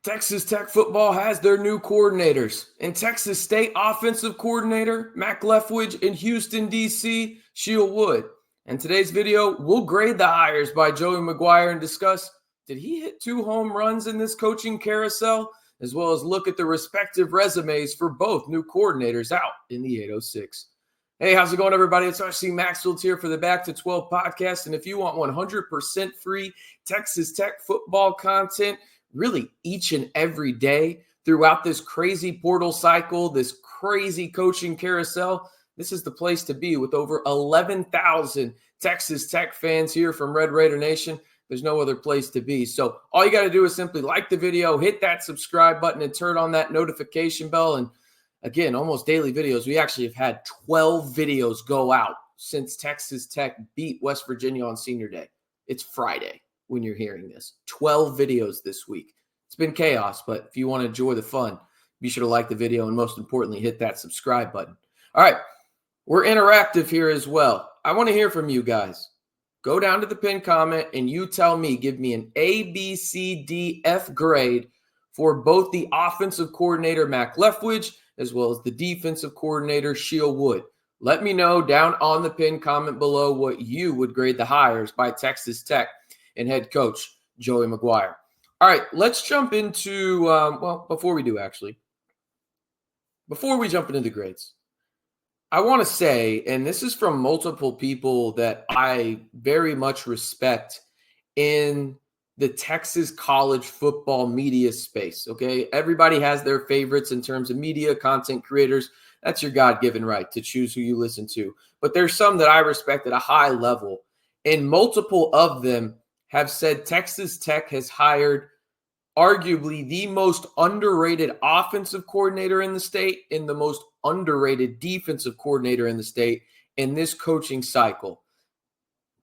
Texas Tech football has their new coordinators. And Texas State offensive coordinator, Mack Leftwich, in Houston, D.C., Sheil Wood. In today's video, we'll grade the hires by Joey McGuire and discuss, did he hit 2 home runs in this coaching carousel? As well as look at the respective resumes for both new coordinators out in the 806. Hey, how's it going, everybody? It's RC Maxfield here for the Back to 12 podcast. And if you want 100% free Texas Tech football content, really each and every day throughout this crazy portal cycle, this crazy coaching carousel, this is the place to be with over 11,000 Texas Tech fans here from Red Raider Nation. There's no other place to be. So all you got to do is simply like the video, hit that subscribe button, and turn on that notification bell. And again, almost daily videos. We actually have had 12 videos go out since Texas Tech beat West Virginia on Senior Day. It's Friday when you're hearing this. 12 videos this week. It's been chaos, but if you want to enjoy the fun, be sure to like the video and most importantly, hit that subscribe button. All right, we're interactive here as well. I want to hear from you guys. Go down to the pinned comment and you tell me, give me an A, B, C, D, F grade for both the offensive coordinator, Mack Leftwich, as well as the defensive coordinator, Sheil Wood. Let me know down on the pinned comment below what you would grade the hires by Texas Tech and head coach Joey McGuire. All right, let's jump into, before we jump into the grades, I want to say, and this is from multiple people that I very much respect in the Texas college football media space, okay? Everybody has their favorites in terms of media, content creators. That's your God-given right to choose who you listen to. But there's some that I respect at a high level, and multiple of them have said Texas Tech has hired arguably the most underrated offensive coordinator in the state and the most underrated defensive coordinator in the state in this coaching cycle.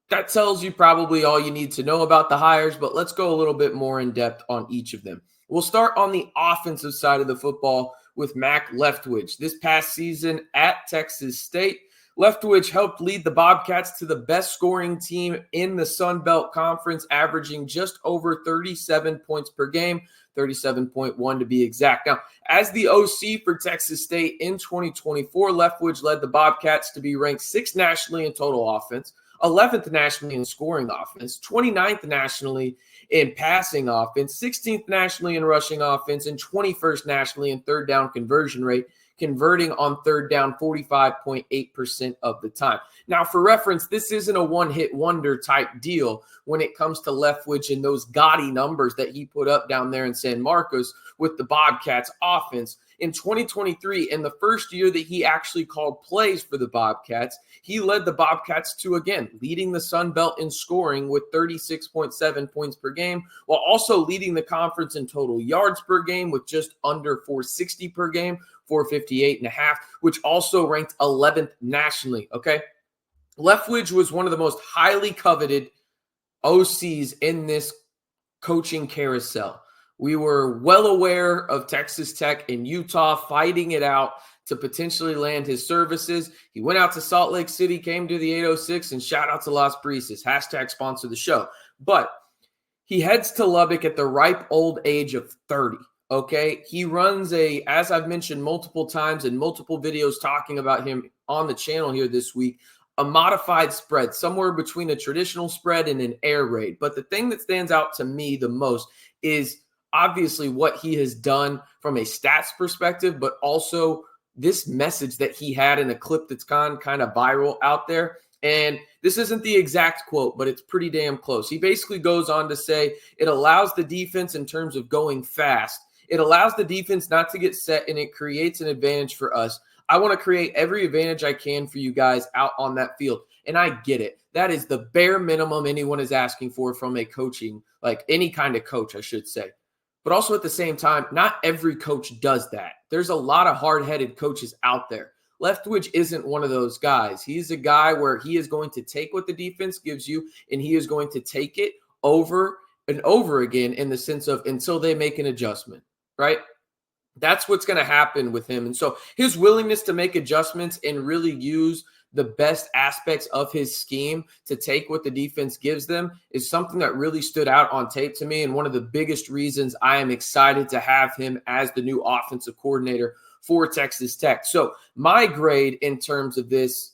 That tells you probably all you need to know about the hires, but let's go a little bit more in depth on each of them. We'll start on the offensive side of the football with Mack Leftwich. This past season at Texas State, Leftwich helped lead the Bobcats to the best scoring team in the Sun Belt Conference, averaging just over 37 points per game, 37.1 to be exact. Now, as the OC for Texas State in 2024, Leftwich led the Bobcats to be ranked 6th nationally in total offense, 11th nationally in scoring offense, 29th nationally in passing offense, 16th nationally in rushing offense, and 21st nationally in third down conversion rate, converting on third down 45.8% of the time. Now, for reference, this isn't a one-hit wonder type deal when it comes to Leftwich and those gaudy numbers that he put up down there in San Marcos with the Bobcats offense. In 2023, in the first year that he actually called plays for the Bobcats, he led the Bobcats to, again, leading the Sun Belt in scoring with 36.7 points per game, while also leading the conference in total yards per game with just under 460 per game, 458.5, which also ranked 11th nationally, okay? Leftwich was one of the most highly coveted OCs in this coaching carousel. We were well aware of Texas Tech and Utah fighting it out to potentially land his services. He went out to Salt Lake City, came to the 806, and shout out to Las Brisas, hashtag sponsor the show. But he heads to Lubbock at the ripe old age of 30. Okay, he runs as I've mentioned multiple times in multiple videos talking about him on the channel here this week, a modified spread, somewhere between a traditional spread and an air raid. But the thing that stands out to me the most is obviously what he has done from a stats perspective, but also this message that he had in a clip that's gone kind of viral out there. And this isn't the exact quote, but it's pretty damn close. He basically goes on to say, it allows the defense in terms of going fast. It allows the defense not to get set, and it creates an advantage for us. I want to create every advantage I can for you guys out on that field. And I get it. That is the bare minimum anyone is asking for from a coaching, like any kind of coach, I should say. But also at the same time, not every coach does that. There's a lot of hard-headed coaches out there. Leftwich isn't one of those guys. He's a guy where he is going to take what the defense gives you, and he is going to take it over and over again in the sense of until they make an adjustment, right? That's what's going to happen with him. And so his willingness to make adjustments and really use the best aspects of his scheme to take what the defense gives them is something that really stood out on tape to me. And one of the biggest reasons I am excited to have him as the new offensive coordinator for Texas Tech. So my grade in terms of this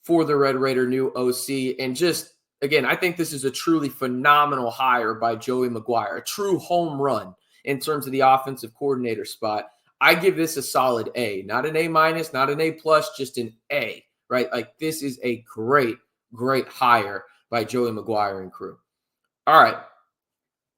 for the Red Raider new OC, and just, again, I think this is a truly phenomenal hire by Joey McGuire, a true home run in terms of the offensive coordinator spot. I give this a solid A, not an A minus, not an A plus, just an A, right? Like, this is a great, great hire by Joey McGuire and crew. All right,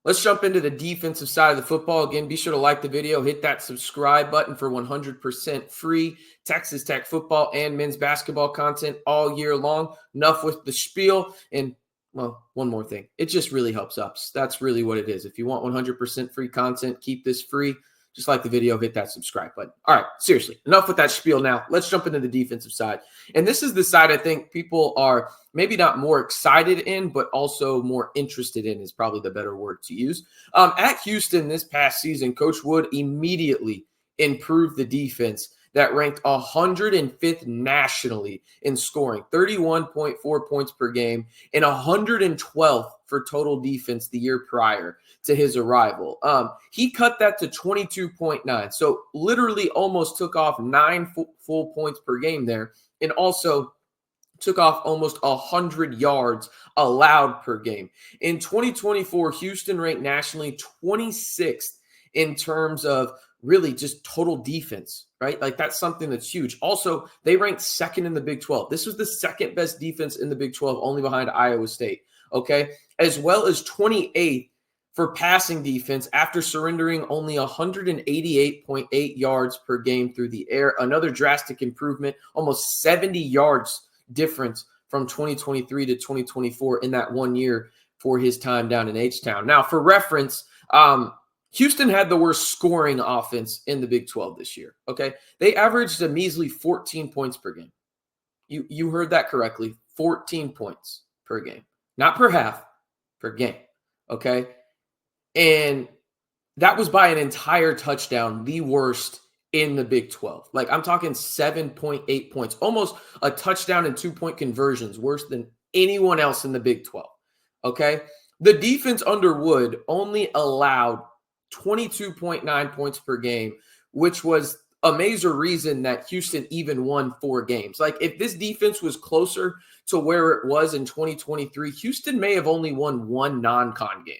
let's jump into the defensive side of the football. Again, be sure to like the video, hit that subscribe button for 100% free Texas Tech football and men's basketball content all year long. Enough with the spiel. And, well, one more thing. It just really helps us. That's really what it is. If you want 100% free content, keep this free. Just like the video, hit that subscribe button. All right, seriously, enough with that spiel now. Let's jump into the defensive side. And this is the side I think people are maybe not more excited in, but also more interested in is probably the better word to use. At Houston this past season, Coach Wood immediately improved the defense that ranked 105th nationally in scoring, 31.4 points per game, and 112th for total defense the year prior to his arrival. He cut that to 22.9, so literally almost took off 9 full points per game there, and also took off almost 100 yards allowed per game. In 2024, Houston ranked nationally 26th in terms of really just total defense, right? Like, that's something that's huge. Also, they ranked second in the Big 12. This was the second best defense in the Big 12, only behind Iowa State, okay? As well as 28th for passing defense after surrendering only 188.8 yards per game through the air. Another drastic improvement, almost 70 yards difference from 2023 to 2024 in that 1 year for his time down in H-Town. Now, for reference, Houston had the worst scoring offense in the Big 12 this year, okay? They averaged a measly 14 points per game. You heard that correctly, 14 points per game. Not per half, per game, okay? And that was by an entire touchdown, the worst in the Big 12. Like, I'm talking 7.8 points, almost a touchdown and 2-point conversions, worse than anyone else in the Big 12, okay? The defense under Wood only allowed 22.9 points per game, which was a major reason that Houston even won 4 games. Like, if this defense was closer to where it was in 2023, Houston may have only won 1 non-con game.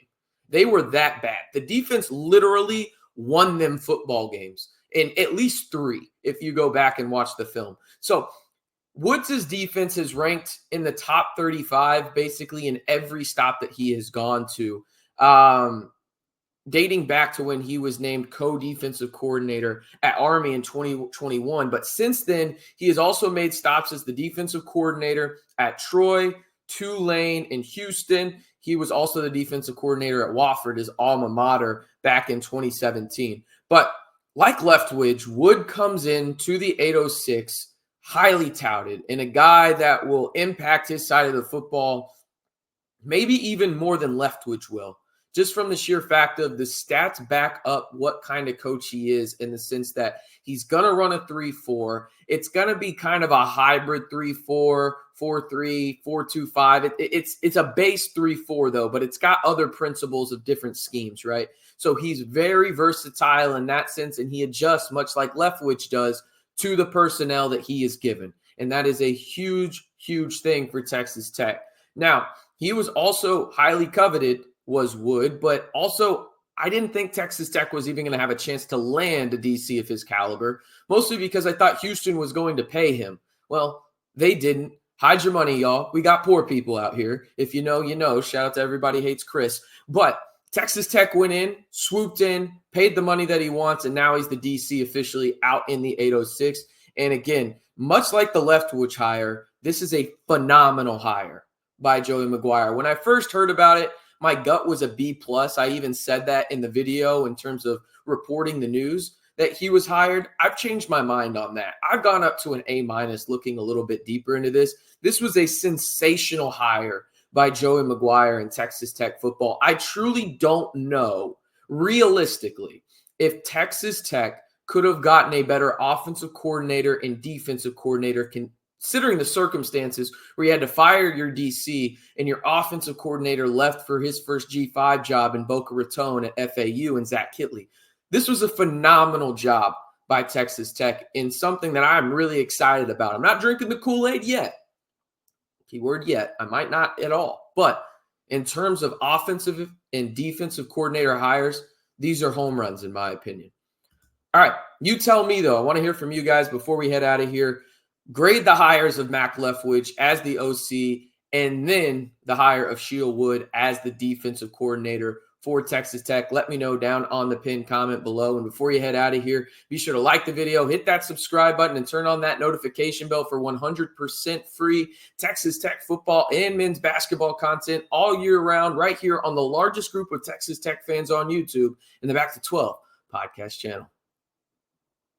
They were that bad. The defense literally won them football games, in at least 3 if you go back and watch the film. So Woods' defense is ranked in the top 35 basically in every stop that he has gone to. Dating back to when he was named co-defensive coordinator at Army in 2021. But since then, he has also made stops as the defensive coordinator at Troy, Tulane, and Houston. He was also the defensive coordinator at Wofford, his alma mater, back in 2017. But like Leftwich, Wood comes in to the 806, highly touted, and a guy that will impact his side of the football maybe even more than Leftwich will. Just from the sheer fact of the stats back up what kind of coach he is, in the sense that he's going to run a 3-4. It's going to be kind of a hybrid 3-4, 4-3, 4-2-5. It's a base 3-4, though, but it's got other principles of different schemes, right? So he's very versatile in that sense, and he adjusts, much like Leftwich does, to the personnel that he is given. And that is a huge, huge thing for Texas Tech. Now, he was also highly coveted, was Wood, but also I didn't think Texas Tech was even going to have a chance to land a DC of his caliber, mostly because I thought Houston was going to pay him. Well, they didn't. Hide your money, y'all. We got poor people out here. If you know, you know. Shout out to Everybody Hates Chris. But Texas Tech went in, swooped in, paid the money that he wants, and now he's the DC officially out in the 806. And again, much like the Leftwich hire, this is a phenomenal hire by Joey McGuire. When I first heard about it, my gut was a B+. I even said that in the video in terms of reporting the news that he was hired. I've changed my mind on that. I've gone up to an A- looking a little bit deeper into this. This was a sensational hire by Joey McGuire in Texas Tech football. I truly don't know, realistically, if Texas Tech could have gotten a better offensive coordinator and defensive coordinator considering the circumstances where you had to fire your DC and your offensive coordinator left for his first G5 job in Boca Raton at FAU and Zach Kittley. This was a phenomenal job by Texas Tech and something that I'm really excited about. I'm not drinking the Kool-Aid yet. Keyword yet. I might not at all. But in terms of offensive and defensive coordinator hires, these are home runs in my opinion. All right, you tell me though. I want to hear from you guys before we head out of here. Grade the hires of Mack Leftwich as the OC and then the hire of Sheil Wood as the defensive coordinator for Texas Tech. Let me know down on the pinned comment below. And before you head out of here, be sure to like the video, hit that subscribe button, and turn on that notification bell for 100% free Texas Tech football and men's basketball content all year round right here on the largest group of Texas Tech fans on YouTube in the Back to 12 podcast channel.